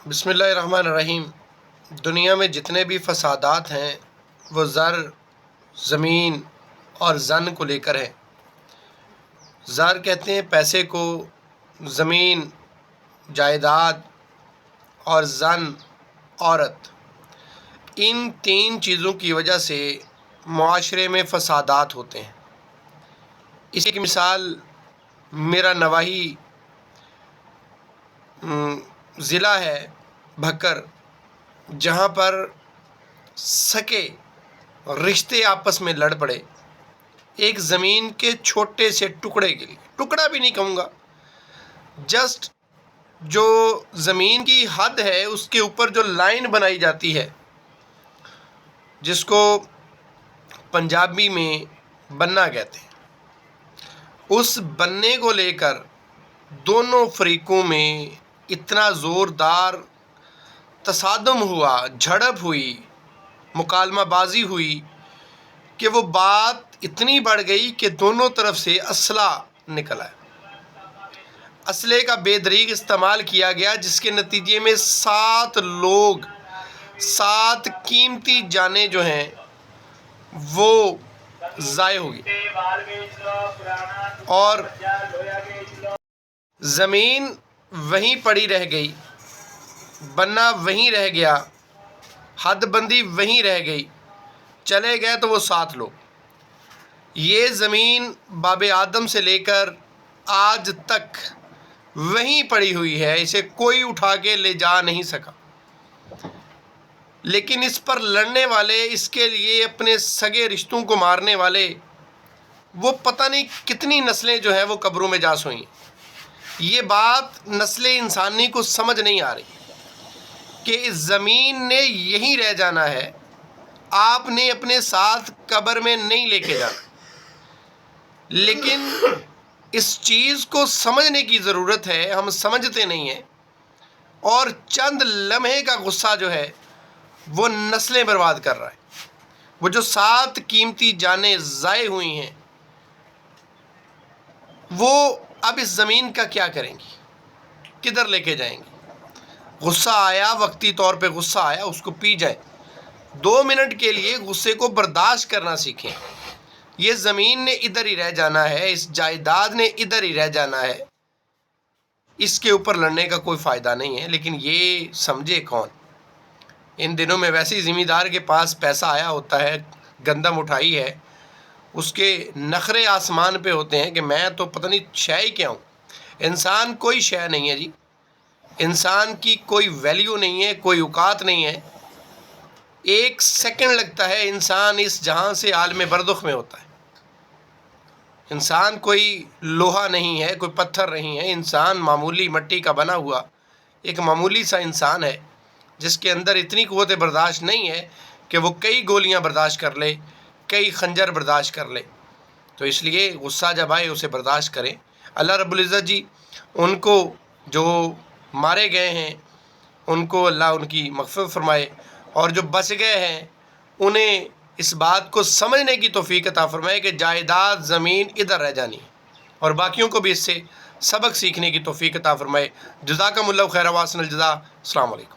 बिस्मिल्लाहिर्रहमानिर्रहीम। दुनिया में जितने भी फसादात हैं वो ज़र, ज़मीन और ज़न को लेकर है। ज़र कहते हैं पैसे को, ज़मीन जायदाद और ज़न औरत। इन तीन चीज़ों की वजह से मुआशरे में फसादात होते हैं। इसी की मिसाल मेरा नवाही ज़िला है भक्कर, जहाँ पर सके रिश्ते आपस में लड़ पड़े एक ज़मीन के छोटे से टुकड़े के लिए। टुकड़ा भी नहीं कहूँगा, जस्ट जो ज़मीन की हद है उसके ऊपर जो लाइन बनाई जाती है, जिसको पंजाबी में बन्ना कहते हैं, उस बन्ने को लेकर दोनों फरीकों में इतना ज़ोरदार तसादम हुआ, झड़प हुई, मुकालमाबाजी हुई कि वो बात इतनी बढ़ गई कि दोनों तरफ से असला निकला है। असले का बेदरीग इस्तेमाल किया गया, जिसके नतीजे में 7 लोग, 7 कीमती जानें जो हैं वो ज़ाय हो गई और ज़मीन वहीं पड़ी रह गई, बन्ना वहीं रह गया, हद बंदी वहीं रह गई। चले गए तो वो 7 लोग। ये ज़मीन बाबे आदम से लेकर आज तक वहीं पड़ी हुई है, इसे कोई उठा के ले जा नहीं सका। लेकिन इस पर लड़ने वाले, इसके लिए अपने सगे रिश्तों को मारने वाले, वो पता नहीं कितनी नस्लें जो है वो कब्रों में जा सोई। ये बात नस्ले इंसानी को समझ नहीं आ रही कि इस ज़मीन ने यहीं रह जाना है, आपने अपने साथ कब्र में नहीं लेके जाना। लेकिन इस चीज़ को समझने की ज़रूरत है, हम समझते नहीं हैं और चंद लम्हे का गुस्सा जो है वो नस्लें बर्बाद कर रहा है। वो जो 7 कीमती जानें ज़ाय हुई हैं, वो अब इस ज़मीन का क्या करेंगी, किधर लेके जाएंगी? गुस्सा आया, वक्ती तौर पे गुस्सा आया, उसको पी जाए। 2 मिनट के लिए गुस्से को बर्दाश्त करना सीखें। ये ज़मीन ने इधर ही रह जाना है, इस जायदाद ने इधर ही रह जाना है, इसके ऊपर लड़ने का कोई फ़ायदा नहीं है। लेकिन ये समझे कौन? इन दिनों में वैसे ही ज़मींदार के पास पैसा आया होता है, गंदम उठाई है, उसके नखरे आसमान पे होते हैं कि मैं तो पता नहीं शय ही क्या हूँ। इंसान कोई शय नहीं है जी, इंसान की कोई वैल्यू नहीं है, कोई औकात नहीं है। 1 सेकंड लगता है इंसान इस जहां से आलम बरदुख में होता है। इंसान कोई लोहा नहीं है, कोई पत्थर नहीं है। इंसान मामूली मिट्टी का बना हुआ एक मामूली सा इंसान है, जिसके अंदर इतनी क़ुव्वत बर्दाश्त नहीं है कि वो कई गोलियां बर्दाश्त कर ले, कई खंजर बर्दाश्त कर ले। तो इसलिए गुस्सा जब आए उसे बर्दाश्त करें। अल्लाह रब्बुल इज़्ज़त जी उनको जो मारे गए हैं उनको अल्लाह उनकी मग़फ़िरत फ़रमाए, और जो बच गए हैं उन्हें इस बात को समझने की तौफ़ीक़ अता फ़रमाए कि जायदाद ज़मीन इधर रह जानी है, और बाकियों को भी इससे सबक सीखने की तौफ़ीक़ अता फ़रमाए। जज़ाकमुल्लाहु खैर व अहसनल जज़ा। अस्सलामु अलैकुम।